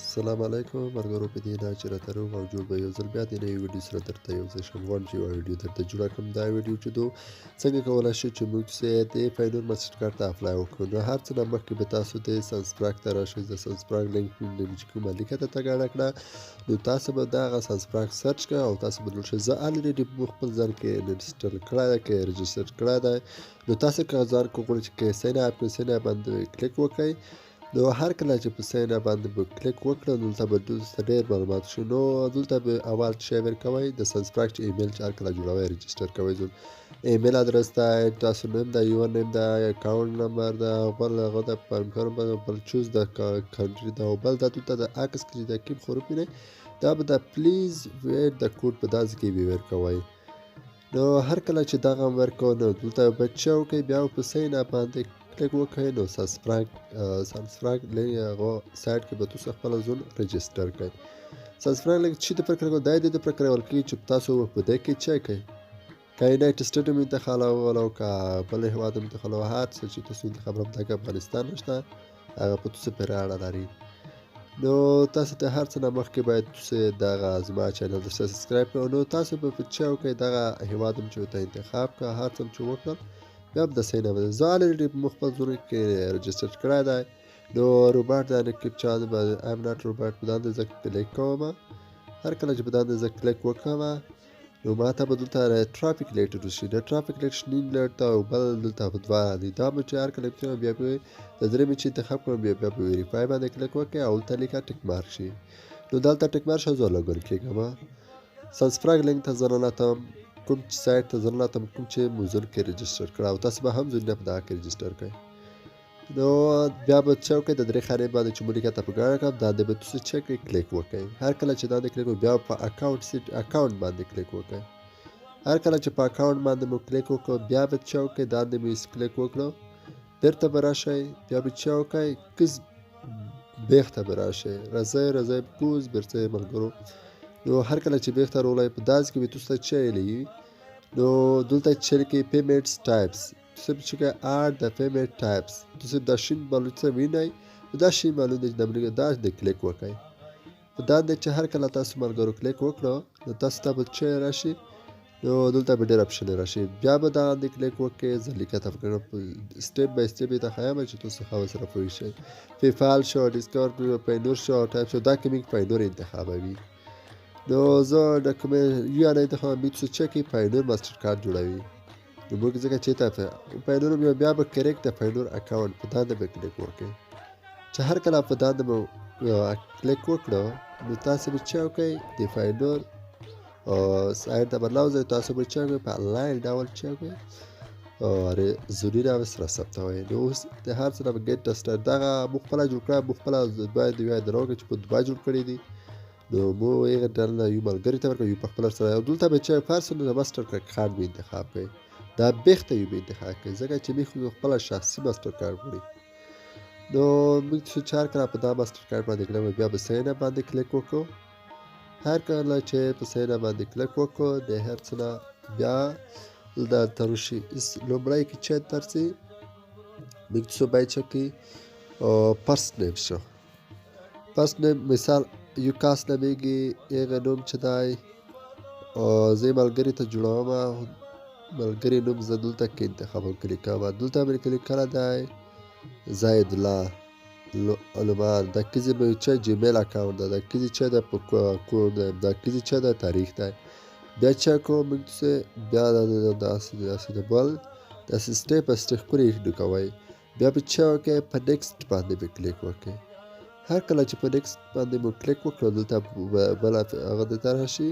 السلام علیکم ملګرو په دې نه چې راته روغ او جوړ به یو ځل بیا د نوې ویډیو سره درته یو ځای شم غواړم چې یوه ویډیو درته جوړه کړم دا ویډیو چې څنګه کولی شو چې موږ د فایلور ماسټر کارت ته اپلای وکړو نو هر څه نه مخکې به تاسو د سنسپراک ته راشئ د سنسپراک لینک چې کومه لیکه ته تګاړه کړه نو تاسو به دغه سنسپراک سرچ کړئ او تاسو به دلته زه الریډي په خپل ځان کې انسټال کړی دی که رجسټر کړی دی نو تاسو که ځان کې غواړئ چې ساین اپ کړئ ساین اپ باندې کلیک وکړئ نو هر کله چې په ساین اپ باندې به کلیک وکړو دلته به ډېر معلومات شي نو دلته به اول شی ورکوئ د سنسپراک چې ایمیل چې هر کله جوړوئ رجسټر کوئ ایمیل ادرس دی تاسو نیم دی یور نیم دی اکاونټ نمبر دی بل هغه د پنکر بل چوز د کنټري دی او بل دا دلته د عکس کې د کیم حروف دی دا به د پلیز ویټ د کوډ په داسې کې به ورکوئ نو هر کله چې دغه ورکوو نو دلته به چه وکړئ بیا په ساین اپ باندې کلیک وکړئ نو سنسپراک هغه سایټ کې به تاسو خپل ځون رجسټر کړئ سنسپراک لینک چې د پرکړه د دې د پرکړه ولکې چې تاسو په دې کې چک کړئ کاینه ټسټډ می انتخاب ولو کا بل هواد انتخاب هر څه چې تاسو انتخاب راځي د افغانستان نشته هغه په تاسو پر اړه لري نو تاسو ته هر څه نه مخکې باید تاسو دغه زما چینل ته سبسکرایب کړئ نو تاسو په چاو کې دغه هواد چې ته انتخاب کا هر څه چې وکړ بیا د ساین اپ زه الریډي په مخبل زونه کې رجسټر کړی دی نو روباټ د کیپچا باندې ام ناٹ روباټ باندې زه کلیک کوم هر کله چې باندې زه کلیک وکړم نو ماته به دلته ټرافیک لایټ وشي د ټرافیک لایټ شنین لایټ او بل دلته په دوه دي دا به چې هر کله چې بیا به د درې چې انتخاب کوم بیا به ویریفای باندې کلیک وکړئ او دلته لیکه ټیک مارک شي نو دلته ټیک مارک شو زه لګول کېږم سنسپراک لینک ته ځان لاتم کوم سایت ته ځان لاتم کوم چې موزل کې رجسټر کړه او تاسو به هم ځینې په دا کې رجسټر کړئ نو بیا به چوکې د درې خانې باندې چې مونږ ته په ګاړه کړم دا د به تاسو چک کلیک وکړئ هر کله چې دا د کلیک بیا په اکاونټ باندې کلیک وکړئ هر کله چې په اکاونټ باندې مو کلیک وکړو بیا به چوکې دا د مې کلیک وکړو بیرته به راشئ بیا به چوکئ کس بیرته به راشئ راځئ کوز بیرته ملګرو نو هر کله چې بیرته رولئ په داس کې به تاسو چې لې نو دلته چې کې پیمنټس ټایپس تاسو چې اډ د پیمنټ ټایپس تاسو د شین بالوڅ وینئ دا شین بالو د دمرګ داش د کلیک وکړئ په دا د چې هر کله تاسو ملګرو کلیک وکړو نو تاسو ته به چې راشي نو دلته به ډېر اپشن راشي بیا به دا د کلیک وکړئ ځلیکه تفکر سټپ بای سټپ ته خیام چې تاسو خو سره پوي شئ پیپال شو ډیسکورد پاینور شو ټایپ شو دا کومینګ پاینور انتخابوي نو زه د کوم یو نه انتخاب می څه چې پاینور ماستر کارت جوړوي نو موږ ځکه چې ته پاینور بیا به کریکټ پاینور اکاونټ په دا د کلیک وکړئ چې هر کله په دا د کلیک وکړو نو تاسو به چې وکړئ د پاینور او سایت د بلاوز تاسو به چې په انلاین ډول چې وکړئ او زوري راو سره ثبتوي نو د هر څه نه ګټ ټسټر دا مخبل جوړ کړه مخبل باید دی دروغ چې په دوه جوړ کړی دي نو مو یې ډول یو ملګری ته ورکړ یو په خپل سره یو دلته به چې پرسنل ماستر کارت به انتخاب کړئ دا بهته یو به انتخاب کړئ ځکه چې می خپل شخصي ماستر کارت وړي نو موږ چې چار کړه په دا ماستر کارت باندې کړم بیا به ساین اپ باندې کلیک وکړو هر کله چې په ساین اپ باندې کلیک وکړو د هر څه بیا دا ترشي لومړی کې چې ترسي موږ څه باید چې پرس نیم شو پرس نیم مثال یو کاس نمیږي هغه نوم چې دی او زه ملګري ته جوړوم ملګري نوم زه دلته کې انتخاب کلیک کوم دلته مې کلیک کړی دی زاید الله علمان دا کیږي به چې جیمیل اکاونټ دا کیږي چې د کوډ دا کیږي چې د تاریخ دی بیا چې کوم څه بیا د اساس د بل د سټپ سټپ کوي ډکوي بیا به چې کې په نیکسټ باندې کلیک وکړئ هر کله چې په نیکسټ باندې مو کلیک وکړو دلته بل هغه د طرح شي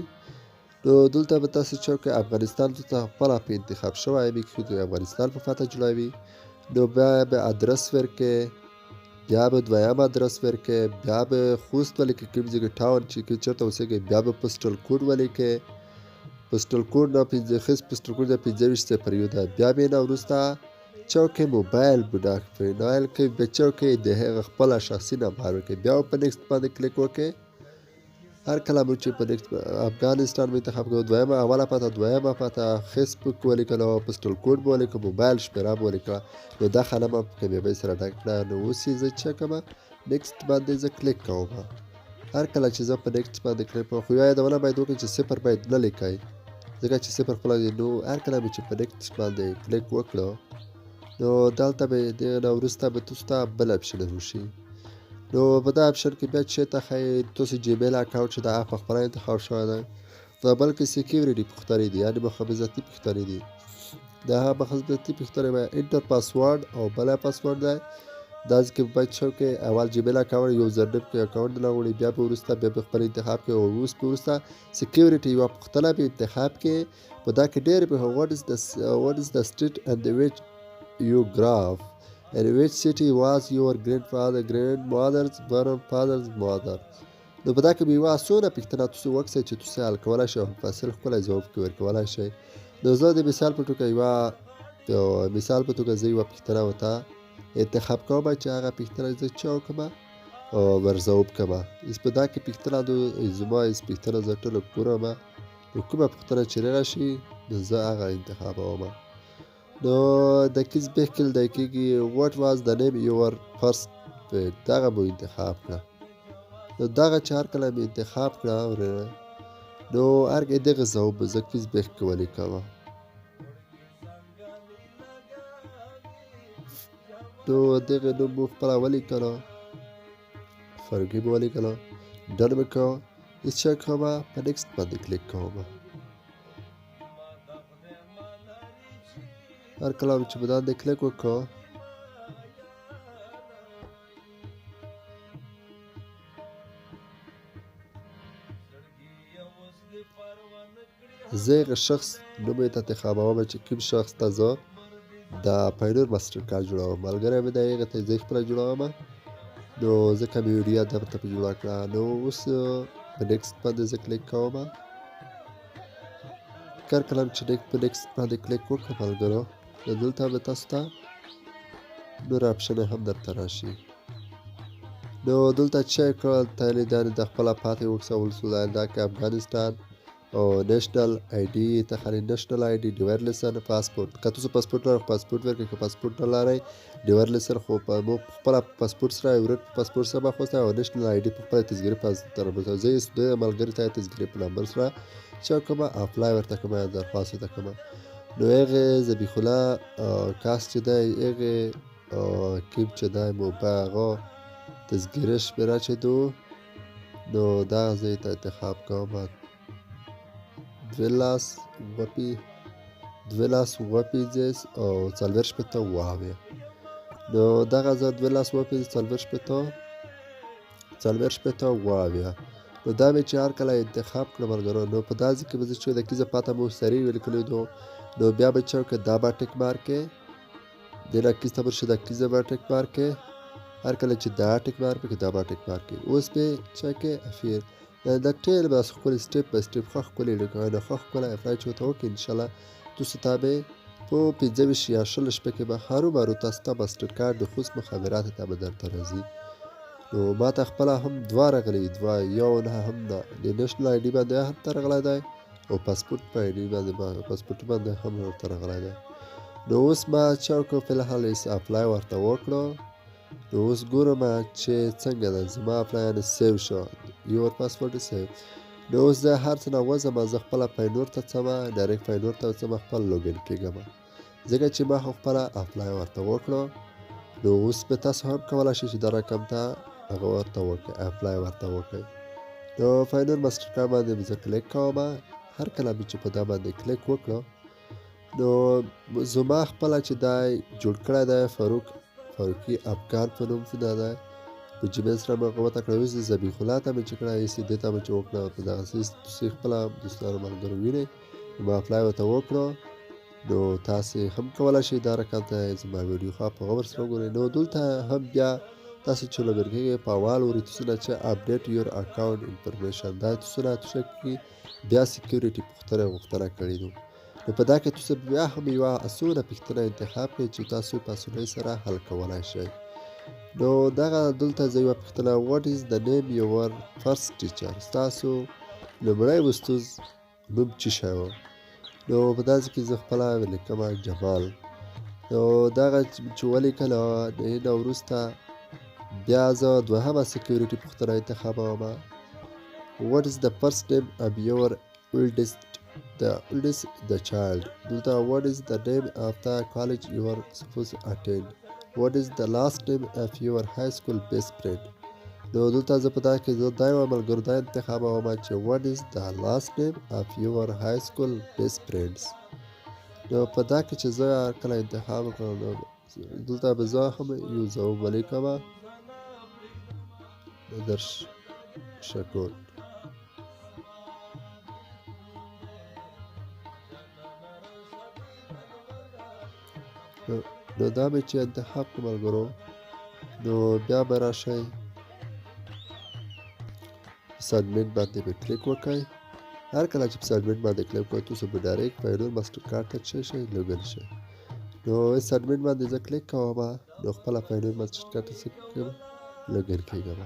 نو دلته به تاسو چې افغانستان ته خپل په انتخاب شوی به کې د افغانستان په فاته جوړوي نو بیا به ادرس ورکې بیا به دویم ادرس ورکې بیا به خوست ولیکې کوم ځای ټاون چې چېرته اوسېږي بیا به پوسټل کوډ ولیکې پوسټل کوډ نه پوسټل کوډ د 25 پریو ده بیا به نه وروسته چوکې موبایل بډاک فینال کې به چوکې د هغه خپل شخصي نمبر کې بیا په نیکسټ باندې کلیک وکړئ هر کله مو چې په نیکسټ افغانستان مې انتخاب کړو دویمه اوله پته دویمه پته فیسبوک ولیکل او پوسټل کوډ ولیکل موبایل شمیره ولیکل نو دا خانه په کې به سره ډک نو اوس یې چې کومه نیکسټ باندې زه کلیک کوم هر کله چې زه په نیکسټ باندې کلیک کوم خو یادونه باید وکړئ چې صفر باید نه لیکئ ځکه چې صفر خپله نو هر کله مې چې په نیکسټ باندې کلیک وکړو نو دلته به دغه نه وروسته به تاسو ته بل اپشن وشي نو په دا اپشن کې بیا چې ته ښایي تاسو جیمیل اکاونټ چې د هغه پخپله انتخاب شوی دی دا بلکې سیکیورټي پوښتنې دي یعنې محافظتي پوښتنې دي د هغه محافظتي پوښتنې به انټر پاسورډ او بله پاسورډ دی دا ځکه باید شو کې اول جیمیل اکاونټ یو زرنب کې اکاونټ راوړي بیا به وروسته بیا به خپل انتخاب کې او اوس به وروسته سیکیورټي یوه پوښتنه به انتخاب کې په دا کې ډېرې به what is the street and which you graph and which city was your grandmother's mother نو په دا کې به یوه څونه پوښتنه تاسو وکړئ چې تاسو حل کولی شئ او فاصل ښکلی ځواب کې ورکولی شئ نو زه د مثال په توګه زه یوه پوښتنه ورته انتخاب کوم چې هغه پوښتنه زه چې وکړم او ورځواب کړم اوس په دا کې پوښتنه زما پوښتنه زه ټوله پوره وم نو کومه پوښتنه چې راشي نو زه هغه انتخابوم نو د کیس بهکل دی کېږي what was the name your first pet دغه مو انتخاب کړه نو دغه چې هر کله مې انتخاب کړه نو هرګې دغه ځواب به زه کیس بهکل ولیکم نو دغه نوم مو خپله ولیکلو فرګي مو ولیکلو ډن مې کړو هېڅ شی کوم په نیکسټ باندې کلیک کوم هر کله چې په باندې کلیک وکړو زه هغه شخص نوم یې ته انتخابوم چې کوم شخص ته زه د پاینور ماسټر کارډ جوړوم ملګری مې دی هغه ته زه خپله جوړوم نو ځکه مې ویډیو دغه ته په جوړه کړه نو اوس په نیکسټ باندې زه کلیک کوم هر کله چې په نیکسټ باندې کلیک وکړم ملګرو نو دلته به تاسو ته نور اپشن هم درته راشي نو دلته چیک کړل تایید د خپله پاتې وکسول دا کې افغانستان او نېشنل آی ډي ته خالي نېشنل آی ډي ډیور لیسن پاسپورټ که تاسو پاسپورټ لرئ پاسپورټ ورکړئ که پاسپورټ نه لرئ ډیور لیسن خو په مو خپله پاسپورټ سره ورک پاسپورټ سره مخوسته او نېشنل آی ډي په خپله تذکیري زه یې د ملګري ته تذکیري په نمبر سره چې کومه اپلای ورته کومه درخواست ورته کومه نو هغې ذبیح الله کاس چې دی هغې کیب چې دی مو په هغه تذکیرش پې راچېدو نو دغه زه یې ته انتخاب کوم 12 او 40 واوې نو دغه زه 12 واوې نو دا مې چې هر کله انتخاب کړم ملګرو نو په دا ځای کې به زه چې د کیزه پاته مو سریع ولیکلی نو بیا به چې دا به ټیک مارک کې د راکیز ته برشي د کیزه به ټیک مارک کې هر کله چې دا ټیک مارک کې دا به ټیک مارک کې اوس به چې کې اخیر دا ټیل به خپل سټپ بای سټپ خو خپل لیکونه خو خپل اپلای چې ته وکړې ان شاء الله تاسو ته به په 25 یا 16 شپه کې به هارو بارو تاسو ته ماستر کارت د خصوص مخابرات ته به درته راځي نو ما ته خپل هم دوه راغلي یو نه هم نه د نېشنل آی ډي باندې هم ته راغلی دی او پاسپورټ په آی ډي باندې هم ورته راغلی دی نو اوس ما چې وکړو فلحال اپلای ورته وکړو نو اوس ګورم چې څنګه ده زما اپلای سیو شو یور پاسورډ سیو نو اوس زه هر څه نه وځم زه خپله پاینور ته ځم ډایرکټ پاینور ته ځم خپل لوګین کېږم ځکه چې ما خو خپله اپلای ورته وکړو نو اوس به تاسو هم کولی شئ چې دا رقم ته هغه ورته وکړئ اپلای ورته وکړئ نو پاینور ماسټر کارډ باندې زه کلیک کوم هر کله مې چې په دا باندې کلیک وکړو نو زما خپله چې دا جوړ کړی دی فاروقي افغان په نوم چې دا دی په جیمیل سره مې هغه وته کړی اوس د ذبیح الله ته مې چې کړی ایسې دې ته مې چې وکړه په دغسې تاسې خپله دوستانو ملګرو وینئ ما اپلای ورته وکړو نو تاسې هم کولی شئ دا رقم ته زما ویډیو خوا په هغه ورسره وګورئ نو دلته هم بیا تاسې چې لوګین کېږئ په اول ورې تاسو نه چې اپډیټ یور اکاونټ انفرمیشن دا تاسو نه تاسو کې بیا سیکیورټي غوښتنه کړې ده نو په دا کې تاسو بیا هم یوه اسونه پوښتنه انتخاب کړئ چې تاسو په اسانۍ سره حل کولی شئ نو دغه دلته زه یوه پوښتنه what is the name your first teacher ستاسو لومړی استاد نوم څه شی و نو په داسې کې زه خپله ولیکم جمال نو دغه چې ولیکله د هغه نه وروسته بیا زه دوهمه سیکیورټي پوښتنه انتخابوم What is the first name of your oldest the child? دلته what is the name of the college you are supposed to attend? What is the last name of your high school best friend? نو دلته زه په دا کې زه دا یوه ملګرو دا انتخابوم چې what is the last name of your high school best friends. نو په دا کې چې زه کله انتخاب وکړم نو دلته به زه هم یو ځواب ولیکم در شکر. نو دا مې چې انتخاب کړم ملګرو نو بیا به راشئ سبمیټ باندې به کلیک وکړئ. هر کله چې په سبمیټ باندې کلیک وکړئ تاسو به ډایرکټ پاینور ماسټر کارت ته څه شئ لوګن شئ. نو سبمیټ باندې زه کلیک کوم نو خپله پاینور ماسټر کارت ته څه کوم لوګن کېږم.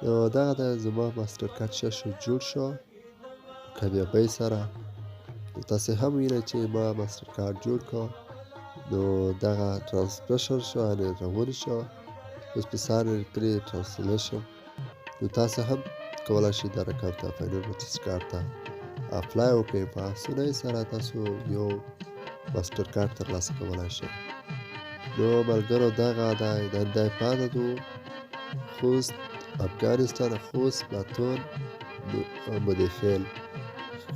نو دغه د زما ماسټر کارت ښه شو جوړ شو کامیابۍ سره. تاسې هم وینئ چې ما ماسټر کارت جوړ کړ نو دغه ترانسپریشن شو یعنې روانې شو اوس په سر پرې ترانسلیشن. نو تاسو هم کولی شئ دا رقم ته پاینور ماسټر کارت ته اپلای وکړئ. په اسانۍ سره تاسو یو ماسټر کارت ترلاسه کولی شئ. نو ملګرو دغه دی پاتې دو خوست افغانستان خوست باتون مدیفعل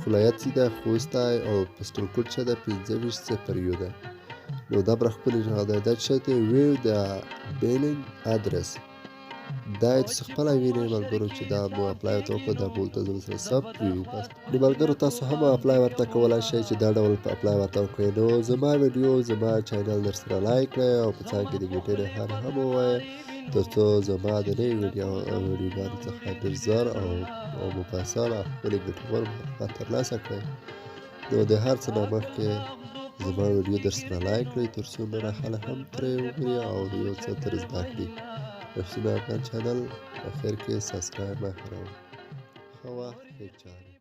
ولایت چې ده خوست دی او پسټل کوډ چې ده 2501 ده. نو دا به خپل دا چې دی ویو د بیلینګ ادرس دا چې خپله وینئ ملګرو چې دا مو اپلای ورته وکړو دا به ورته زموږ سره ثبت وي. بس نو ملګرو تاسو هم اپلای ورته کولی شئ چې دا ډول اپلای ورته وکړئ. نو زما ویډیو زما چینل در سره لایک کړئ او په څنګ کې د ګټې نښان هم ووایئ تر څو زما د نوې ویډیوګانو څخه ډېر زر او مفصل او ښکلي ګټور معلومات ترلاسه کړئ. نو د هر څه نه مخکې زما ویډیو در سره لایک کړئ تر څو نور خلک هم ترې وګوري او یو څه تر زده کړي. رفسون افغان چینل په خیر کې سبسکرایب مه هېروئ. ښه وخت ښې چارې.